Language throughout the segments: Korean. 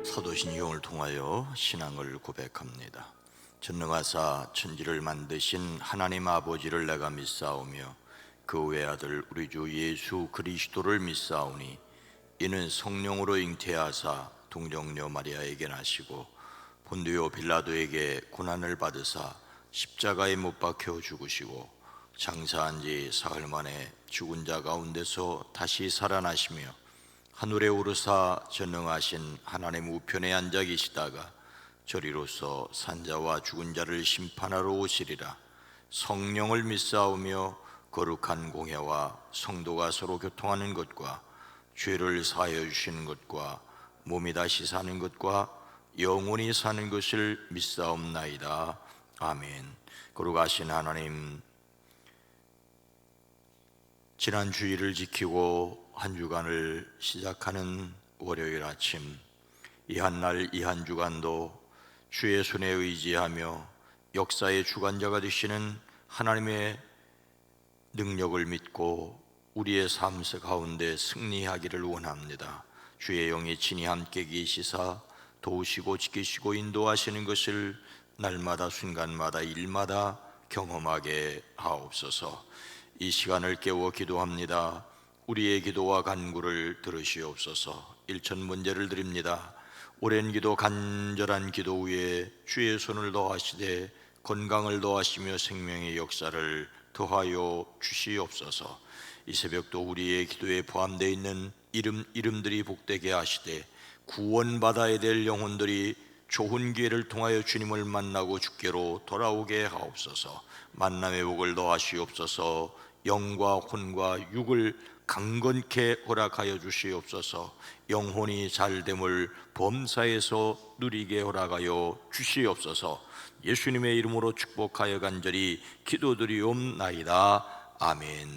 사도신경을 통하여 신앙을 고백합니다. 전능하사 천지를 만드신 하나님 아버지를 내가 믿사오며 그 외아들 우리 주 예수 그리스도를 믿사오니 이는 성령으로 잉태하사 동정녀 마리아에게 나시고 본디오 빌라도에게 고난을 받으사 십자가에 못 박혀 죽으시고 장사한 지 사흘 만에 죽은 자 가운데서 다시 살아나시며 하늘에 오르사 전능하신 하나님 우편에 앉아 계시다가 저리로서 산자와 죽은 자를 심판하러 오시리라. 성령을 믿사오며 거룩한 공회와 성도가 서로 교통하는 것과 죄를 사하여 주시는 것과 몸이 다시 사는 것과 영원히 사는 것을 믿사옵나이다. 아멘. 거룩하신 하나님, 지난 주일을 지키고 한 주간을 시작하는 월요일 아침, 이 한날 이 한 주간도 주의 손에 의지하며 역사의 주관자가 되시는 하나님의 능력을 믿고 우리의 삶 가운데 승리하기를 원합니다. 주의 영이 친히 함께 계시사 도우시고 지키시고 인도하시는 것을 날마다 순간마다 일마다 경험하게 하옵소서. 이 시간을 깨워 기도합니다. 우리의 기도와 간구를 들으시옵소서. 일천 문제를 드립니다. 오랜 기도, 간절한 기도 후에 주의 손을 더하시되 건강을 더하시며 생명의 역사를 더하여 주시옵소서. 이 새벽도 우리의 기도에 포함되어 있는 이름들이 복되게 하시되 구원받아야 될 영혼들이 좋은 기회를 통하여 주님을 만나고 주께로 돌아오게 하옵소서. 만남의 복을 더하시옵소서. 영과 혼과 육을 강건케 허락하여 주시옵소서. 영혼이 잘됨을 범사에서 누리게 허락하여 주시옵소서. 예수님의 이름으로 축복하여 간절히 기도드리옵나이다. 아멘.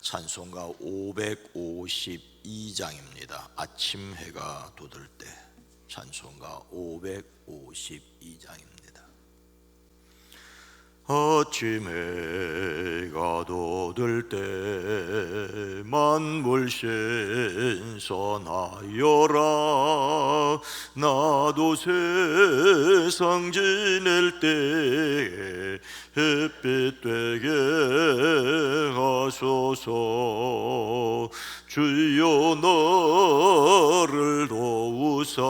찬송가 552장입니다. 아침 해가 돋을 때. 찬송가 552장입니다. 아침 해가 돋을 때 만물 신선하여라. 나도 세상 지낼 때 햇빛 되게 하소서. 주여 너를 도우사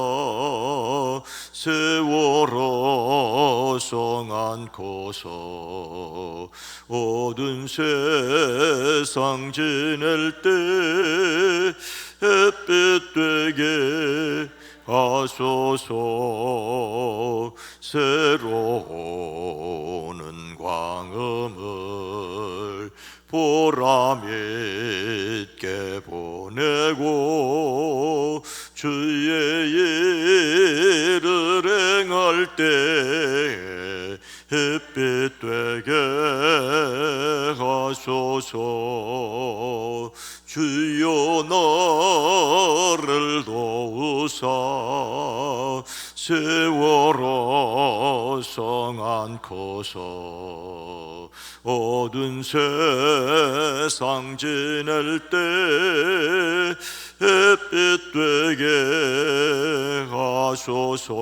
세월호 성 안고서 어두운 세상 지낼 때 햇빛 되게 하소서. 새로오는 광음을 보람 있게 보내고 주의 일을 행할 때 햇빛 되게 하소서. 주여 너를 도우사 세월호 성 안고서 어두운 세상 지낼 때 햇빛 되게 하소서.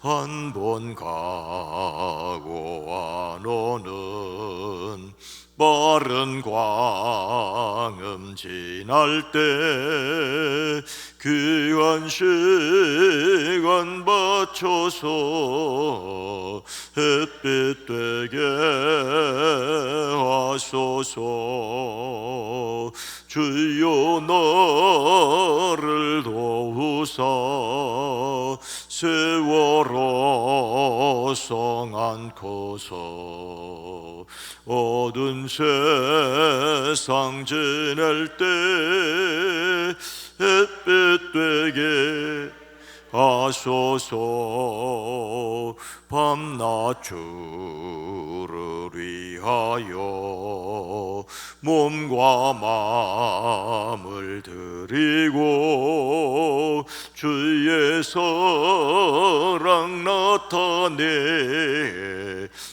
한 번 가고 안 오는 빠른 광음 지날 때 귀한 시간 바쳐서 햇빛 되게 하소서. 주여 너를 도우사 세월호 성 안고서 어두운 세상 지낼 때 햇빛 되게 하소서. 밤낮 주를 위하여 몸과 마음을 드리고 주의 사랑 나타내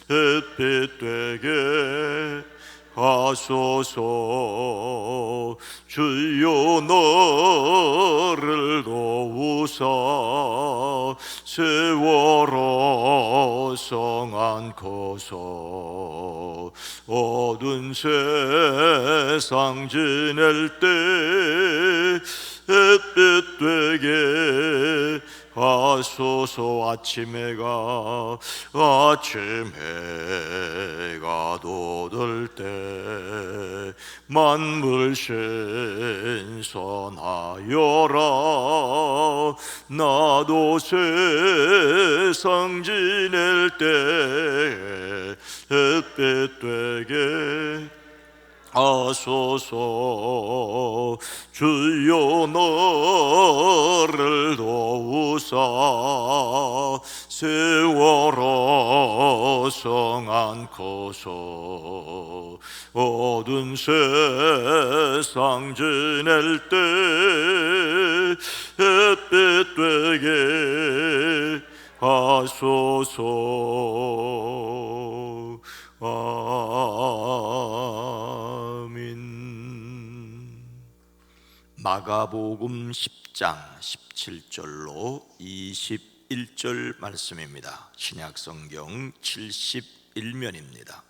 햇빛 되게 하소서. 주여 너를 도우사 세워라 성안코서. 어두운 세상 지낼 때 햇빛 되게 하소서. 아침 해가 돋을 때 만물 신선하여라. 나도 세상 지낼 때 햇빛 되게 하소서. 주여 너를 도우사 세워라 성안코서. 어두운 세상 지낼 때 햇빛 되게 하소서. 아멘. 마가복음 10장 17절로 21절 말씀입니다. 신약성경 71면입니다.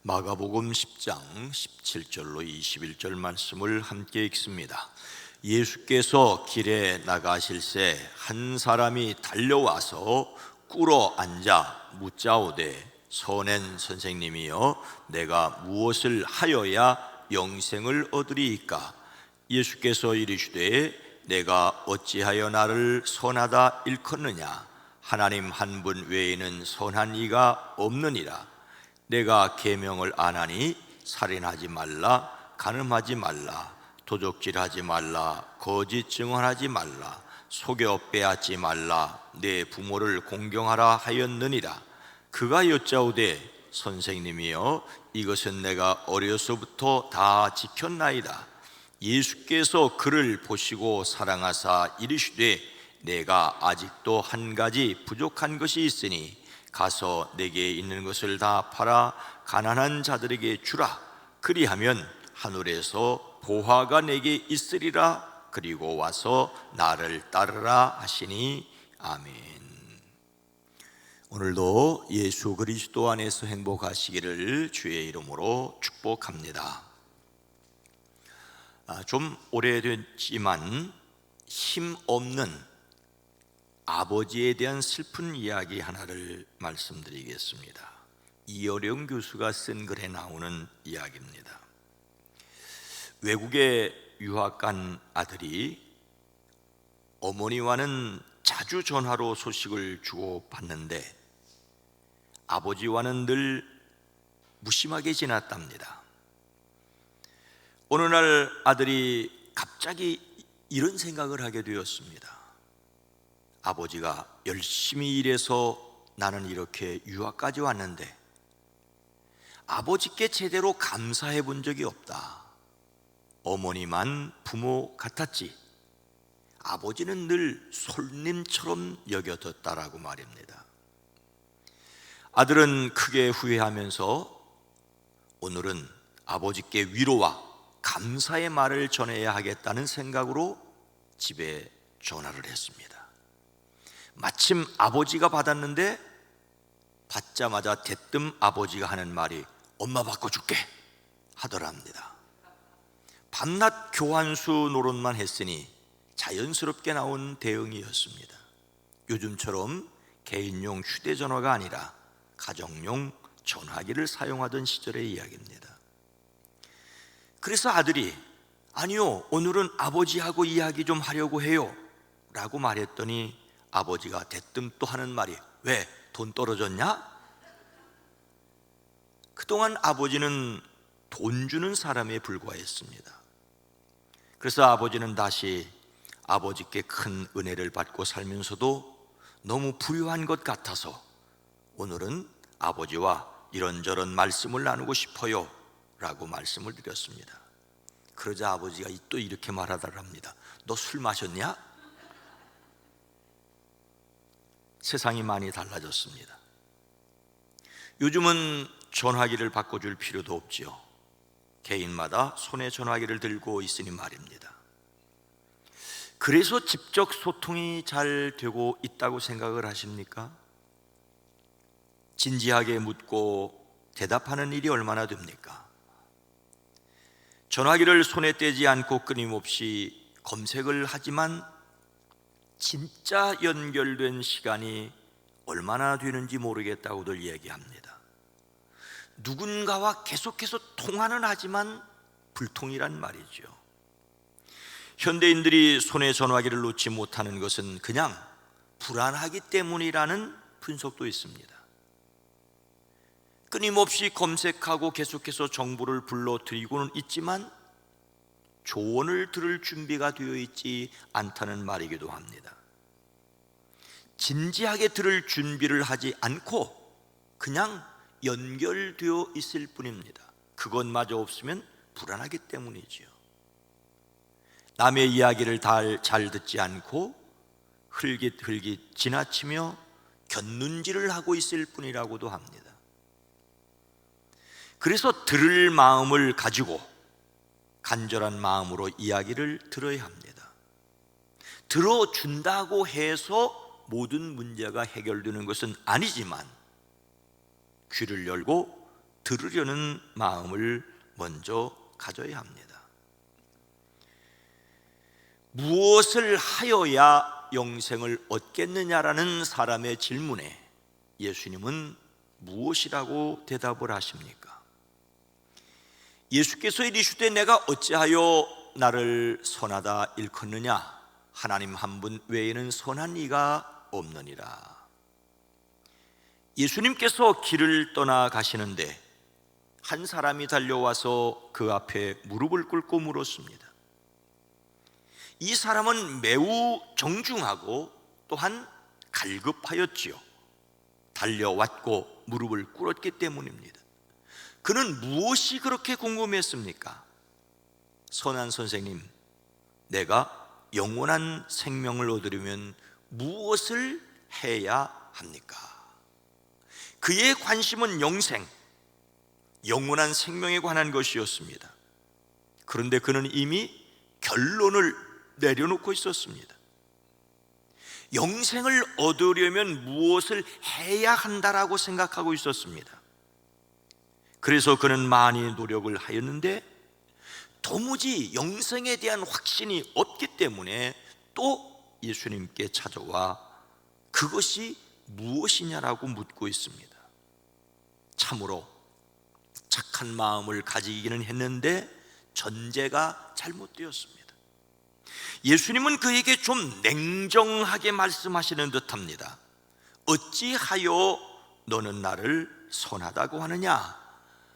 마가복음 10장 17절로 21절 말씀을 함께 읽습니다. 예수께서 길에 나가실새 한 사람이 달려와서 꿇어 앉아 묻자오되 선한 선생님이여 내가 무엇을 하여야 영생을 얻으리이까? 예수께서 이르시되 내가 어찌하여 나를 선하다 일컫느냐? 하나님 한 분 외에는 선한 이가 없느니라. 내가 계명을 안 하니 살인하지 말라, 간음하지 말라, 도적질하지 말라, 거짓 증언하지 말라, 속여 빼앗지 말라, 내 부모를 공경하라 하였느니라. 그가 여짜오되 선생님이여 이것은 내가 어려서부터 다 지켰나이다. 예수께서 그를 보시고 사랑하사 이르시되 내가 아직도 한 가지 부족한 것이 있으니 가서 내게 있는 것을 다 팔아 가난한 자들에게 주라. 그리하면 하늘에서 보화가 내게 있으리라. 그리고 와서 나를 따르라 하시니 아멘. 오늘도 예수 그리스도 안에서 행복하시기를 주의 이름으로 축복합니다. 좀 오래됐지만 힘없는 아버지에 대한 슬픈 이야기 하나를 말씀드리겠습니다. 이어령 교수가 쓴 글에 나오는 이야기입니다. 외국에 유학 간 아들이 어머니와는 자주 전화로 소식을 주고받는데 아버지와는 늘 무심하게 지났답니다. 어느 날 아들이 갑자기 이런 생각을 하게 되었습니다. 아버지가 열심히 일해서 나는 이렇게 유학까지 왔는데 아버지께 제대로 감사해 본 적이 없다. 어머니만 부모 같았지 아버지는 늘 손님처럼 여겨졌다라고 말입니다. 아들은 크게 후회하면서 오늘은 아버지께 위로와 감사의 말을 전해야 하겠다는 생각으로 집에 전화를 했습니다. 마침 아버지가 받았는데 받자마자 대뜸 아버지가 하는 말이 엄마 바꿔줄게 하더랍니다. 밤낮 교환수 노릇만 했으니 자연스럽게 나온 대응이었습니다. 요즘처럼 개인용 휴대전화가 아니라 가정용 전화기를 사용하던 시절의 이야기입니다. 그래서 아들이 아니요 오늘은 아버지하고 이야기 좀 하려고 해요 라고 말했더니 아버지가 대뜸 또 하는 말이 왜 돈 떨어졌냐? 그동안 아버지는 돈 주는 사람에 불과했습니다. 그래서 아버지는 다시 아버지께 큰 은혜를 받고 살면서도 너무 부유한 것 같아서 오늘은 아버지와 이런저런 말씀을 나누고 싶어요 라고 말씀을 드렸습니다. 그러자 아버지가 또 이렇게 말하더랍니다. 너 술 마셨냐? 세상이 많이 달라졌습니다. 요즘은 전화기를 바꿔줄 필요도 없지요. 개인마다 손에 전화기를 들고 있으니 말입니다. 그래서 직접 소통이 잘 되고 있다고 생각을 하십니까? 진지하게 묻고 대답하는 일이 얼마나 됩니까? 전화기를 손에 떼지 않고 끊임없이 검색을 하지만 진짜 연결된 시간이 얼마나 되는지 모르겠다고들 얘기합니다. 누군가와 계속해서 통화는 하지만 불통이란 말이죠. 현대인들이 손에 전화기를 놓지 못하는 것은 그냥 불안하기 때문이라는 분석도 있습니다. 끊임없이 검색하고 계속해서 정보를 불러들이고는 있지만 조언을 들을 준비가 되어 있지 않다는 말이기도 합니다. 진지하게 들을 준비를 하지 않고 그냥 연결되어 있을 뿐입니다. 그것마저 없으면 불안하기 때문이지요. 남의 이야기를 잘 듣지 않고 흘깃흘깃 지나치며 곁눈질을 하고 있을 뿐이라고도 합니다. 그래서 들을 마음을 가지고 간절한 마음으로 이야기를 들어야 합니다. 들어준다고 해서 모든 문제가 해결되는 것은 아니지만 귀를 열고 들으려는 마음을 먼저 가져야 합니다. 무엇을 하여야 영생을 얻겠느냐라는 사람의 질문에 예수님은 무엇이라고 대답을 하십니까? 예수께서 이르시되 내가 어찌하여 나를 선하다 일컫느냐? 하나님 한 분 외에는 선한 이가 없느니라. 예수님께서 길을 떠나 가시는데 한 사람이 달려와서 그 앞에 무릎을 꿇고 물었습니다. 이 사람은 매우 정중하고 또한 갈급하였지요. 달려왔고 무릎을 꿇었기 때문입니다. 그는 무엇이 그렇게 궁금했습니까? 선한 선생님, 내가 영원한 생명을 얻으려면 무엇을 해야 합니까? 그의 관심은 영생, 영원한 생명에 관한 것이었습니다. 그런데 그는 이미 결론을 내려놓고 있었습니다. 영생을 얻으려면 무엇을 해야 한다라고 생각하고 있었습니다. 그래서 그는 많이 노력을 하였는데 도무지 영생에 대한 확신이 없기 때문에 또 예수님께 찾아와 그것이 무엇이냐라고 묻고 있습니다. 참으로 착한 마음을 가지기는 했는데 전제가 잘못되었습니다. 예수님은 그에게 좀 냉정하게 말씀하시는 듯합니다. 어찌하여 너는 나를 선하다고 하느냐?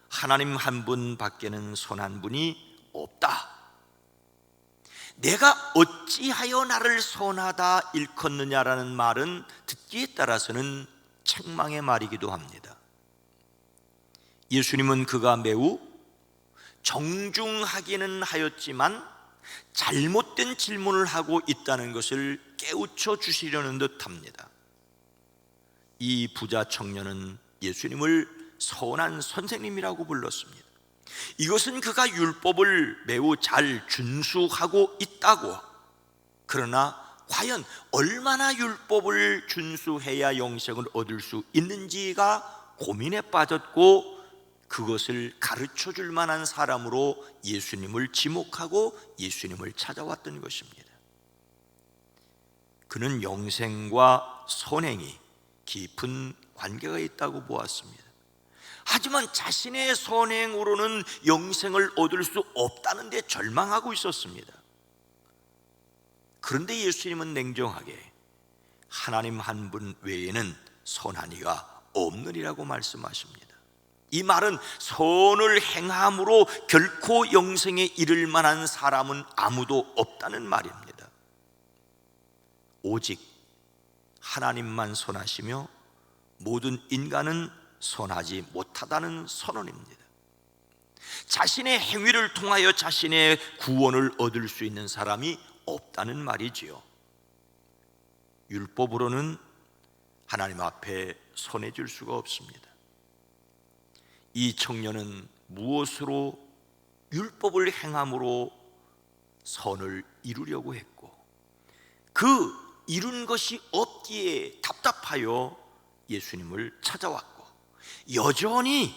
하나님 한 분 밖에는 선한 분이 없다. 내가 어찌하여 나를 선하다 일컫느냐라는 말은 듣기에 따라서는 책망의 말이기도 합니다. 예수님은 그가 매우 정중하기는 하였지만 잘못된 질문을 하고 있다는 것을 깨우쳐 주시려는 듯합니다. 이 부자 청년은 예수님을 선한 선생님이라고 불렀습니다. 이것은 그가 율법을 매우 잘 준수하고 있다고, 그러나 과연 얼마나 율법을 준수해야 영생을 얻을 수 있는지가 고민에 빠졌고 그것을 가르쳐 줄 만한 사람으로 예수님을 지목하고 예수님을 찾아왔던 것입니다. 그는 영생과 선행이 깊은 관계가 있다고 보았습니다. 하지만 자신의 선행으로는 영생을 얻을 수 없다는 데 절망하고 있었습니다. 그런데 예수님은 냉정하게 하나님 한 분 외에는 선한 이가 없느니라고 말씀하십니다. 이 말은 선을 행함으로 결코 영생에 이를 만한 사람은 아무도 없다는 말입니다. 오직 하나님만 선하시며 모든 인간은 선하지 못하다는 선언입니다. 자신의 행위를 통하여 자신의 구원을 얻을 수 있는 사람이 없다는 말이지요. 율법으로는 하나님 앞에 선해질 수가 없습니다. 이 청년은 무엇으로 율법을 행함으로 선을 이루려고 했고, 그 이룬 것이 없기에 답답하여 예수님을 찾아왔고, 여전히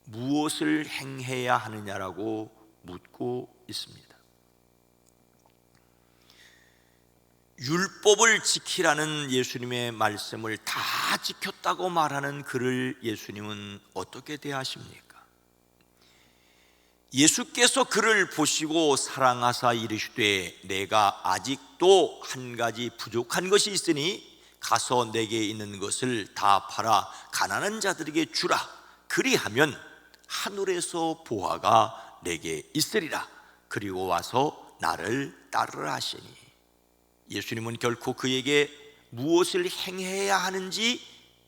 무엇을 행해야 하느냐라고 묻고 있습니다. 율법을 지키라는 예수님의 말씀을 다 지켰다고 말하는 그를 예수님은 어떻게 대하십니까? 예수께서 그를 보시고 사랑하사 이르시되 내가 아직도 한 가지 부족한 것이 있으니 가서 내게 있는 것을 다 팔아 가난한 자들에게 주라. 그리하면 하늘에서 보화가 내게 있으리라. 그리고 와서 나를 따르라 하시니, 예수님은 결코 그에게 무엇을 행해야 하는지,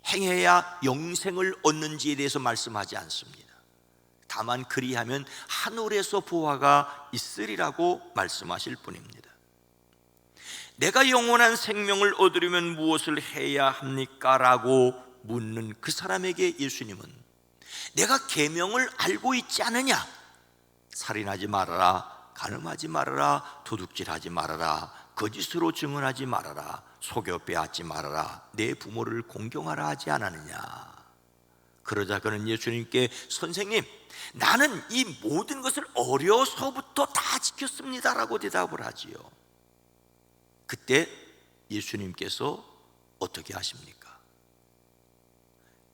행해야 영생을 얻는지에 대해서 말씀하지 않습니다. 다만 그리하면 하늘에서 보화가 있으리라고 말씀하실 뿐입니다. 내가 영원한 생명을 얻으려면 무엇을 해야 합니까? 라고 묻는 그 사람에게 예수님은 내가 계명을 알고 있지 않느냐? 살인하지 말아라, 간음하지 말아라, 도둑질하지 말아라, 거짓으로 증언하지 말아라, 속여 빼앗지 말아라, 내 부모를 공경하라 하지 않았느냐? 그러자 그는 예수님께 선생님, 나는 이 모든 것을 어려서부터 다 지켰습니다 라고 대답을 하지요. 그때 예수님께서 어떻게 하십니까?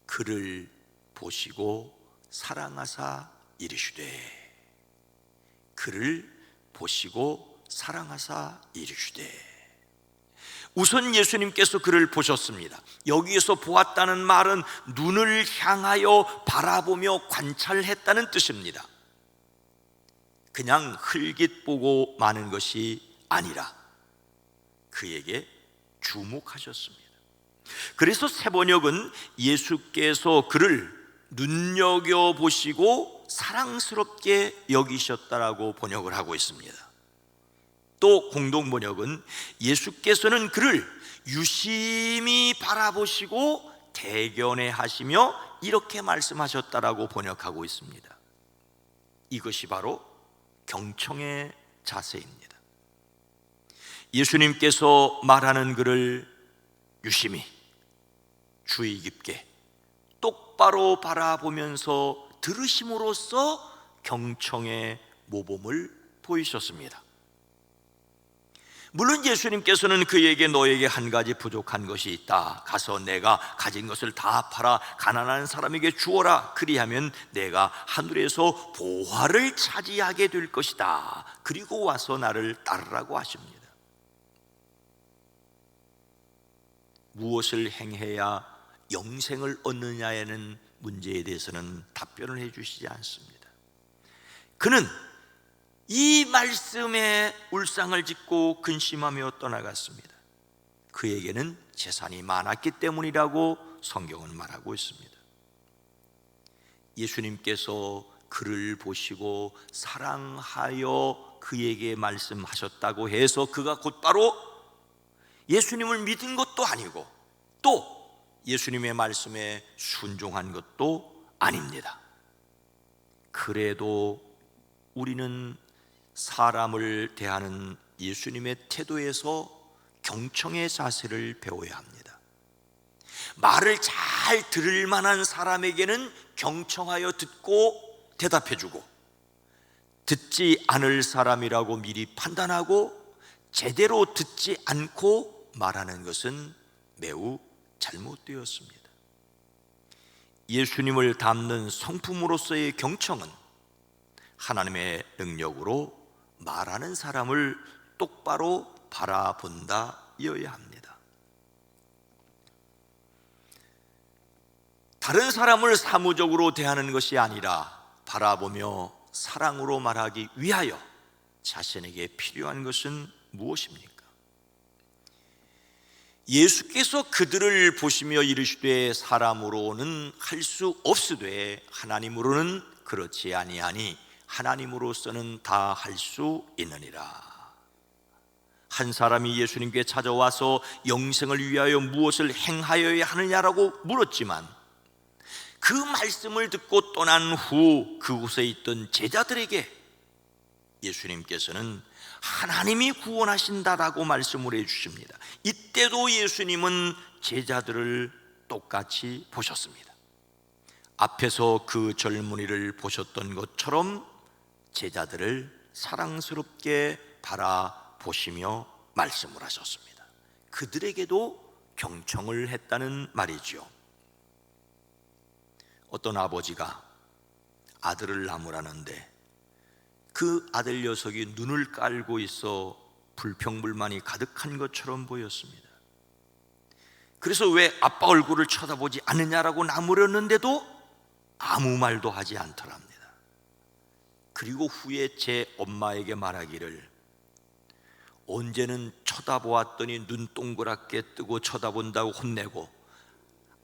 그를 보시고 사랑하사 이르시되, 그를 보시고 사랑하사 이르시되. 우선 예수님께서 그를 보셨습니다. 여기에서 보았다는 말은 눈을 향하여 바라보며 관찰했다는 뜻입니다. 그냥 흘깃 보고 마는 것이 아니라 그에게 주목하셨습니다. 그래서 세번역은 예수께서 그를 눈여겨보시고 사랑스럽게 여기셨다라고 번역을 하고 있습니다. 또 공동번역은 예수께서는 그를 유심히 바라보시고 대견해하시며 이렇게 말씀하셨다라고 번역하고 있습니다. 이것이 바로 경청의 자세입니다. 예수님께서 말하는 그를 유심히, 주의 깊게, 똑바로 바라보면서 들으심으로써 경청의 모범을 보이셨습니다. 물론 예수님께서는 그에게 너에게 한 가지 부족한 것이 있다. 가서 내가 가진 것을 다 팔아 가난한 사람에게 주어라. 그리하면 내가 하늘에서 보화를 차지하게 될 것이다. 그리고 와서 나를 따르라고 하십니다. 무엇을 행해야 영생을 얻느냐에는 문제에 대해서는 답변을 해주시지 않습니다. 그는 이 말씀에 울상을 짓고 근심하며 떠나갔습니다. 그에게는 재산이 많았기 때문이라고 성경은 말하고 있습니다. 예수님께서 그를 보시고 사랑하여 그에게 말씀하셨다고 해서 그가 곧바로 예수님을 믿은 것도 아니고 또 예수님의 말씀에 순종한 것도 아닙니다. 그래도 우리는 사람을 대하는 예수님의 태도에서 경청의 자세를 배워야 합니다. 말을 잘 들을 만한 사람에게는 경청하여 듣고 대답해주고, 듣지 않을 사람이라고 미리 판단하고 제대로 듣지 않고 말하는 것은 매우 잘못되었습니다. 예수님을 닮는 성품으로서의 경청은 하나님의 능력으로 말하는 사람을 똑바로 바라본다여야 합니다. 다른 사람을 사무적으로 대하는 것이 아니라 바라보며 사랑으로 말하기 위하여 자신에게 필요한 것은 무엇입니까? 예수께서 그들을 보시며 이르시되 사람으로는 할 수 없으되 하나님으로는 그렇지 아니하니 하나님으로서는 다 할 수 있느니라. 한 사람이 예수님께 찾아와서 영생을 위하여 무엇을 행하여야 하느냐라고 물었지만 그 말씀을 듣고 떠난 후 그곳에 있던 제자들에게 예수님께서는 하나님이 구원하신다라고 말씀을 해주십니다. 이때도 예수님은 제자들을 똑같이 보셨습니다. 앞에서 그 젊은이를 보셨던 것처럼 제자들을 사랑스럽게 바라보시며 말씀을 하셨습니다. 그들에게도 경청을 했다는 말이죠. 어떤 아버지가 아들을 나무라는데 그 아들 녀석이 눈을 깔고 있어 불평불만이 가득한 것처럼 보였습니다. 그래서 왜 아빠 얼굴을 쳐다보지 않느냐라고 나무렸는데도 아무 말도 하지 않더랍니다. 그리고 후에 제 엄마에게 말하기를, 언제는 쳐다보았더니 눈 동그랗게 뜨고 쳐다본다고 혼내고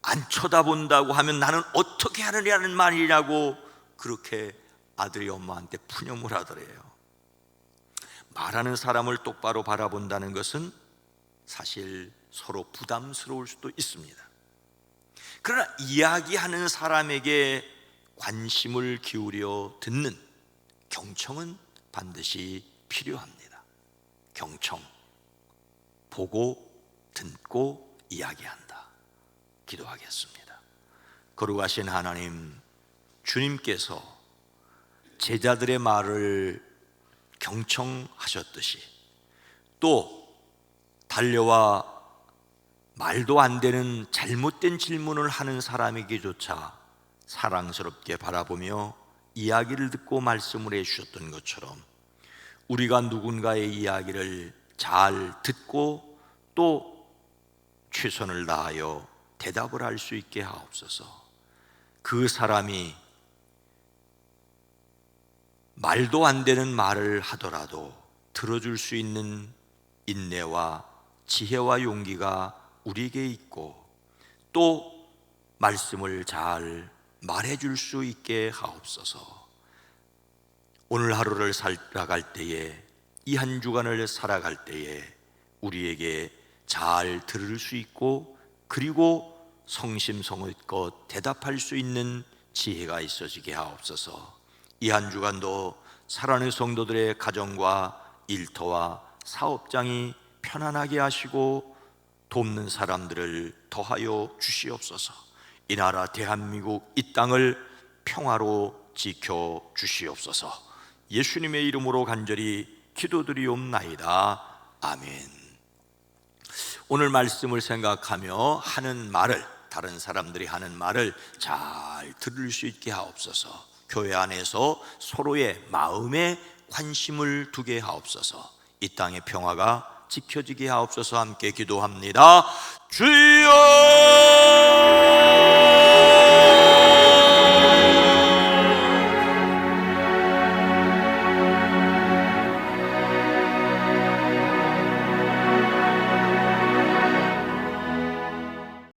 안 쳐다본다고 하면 나는 어떻게 하느냐는 말이라고 그렇게 아들이 엄마한테 푸념을 하더래요. 말하는 사람을 똑바로 바라본다는 것은 사실 서로 부담스러울 수도 있습니다. 그러나 이야기하는 사람에게 관심을 기울여 듣는 경청은 반드시 필요합니다. 경청, 보고 듣고 이야기한다. 기도하겠습니다. 거룩하신 하나님, 주님께서 제자들의 말을 경청하셨듯이 또 달려와 말도 안 되는 잘못된 질문을 하는 사람에게조차 사랑스럽게 바라보며 이야기를 듣고 말씀을 해주셨던 것처럼 우리가 누군가의 이야기를 잘 듣고 또 최선을 다하여 대답을 할 수 있게 하옵소서. 그 사람이 말도 안 되는 말을 하더라도 들어줄 수 있는 인내와 지혜와 용기가 우리에게 있고 또 말씀을 잘 말해줄 수 있게 하옵소서. 오늘 하루를 살아갈 때에, 이 한 주간을 살아갈 때에 우리에게 잘 들을 수 있고 그리고 성심성의껏 대답할 수 있는 지혜가 있어지게 하옵소서. 이 한 주간도 사랑하는 성도들의 가정과 일터와 사업장이 편안하게 하시고 돕는 사람들을 더하여 주시옵소서. 이 나라 대한민국 이 땅을 평화로 지켜 주시옵소서. 예수님의 이름으로 간절히 기도드리옵나이다. 아멘. 오늘 말씀을 생각하며 하는 말을, 다른 사람들이 하는 말을 잘 들을 수 있게 하옵소서. 교회 안에서 서로의 마음에 관심을 두게 하옵소서. 이 땅의 평화가 지켜지게 하옵소서. 함께 기도합니다. 주여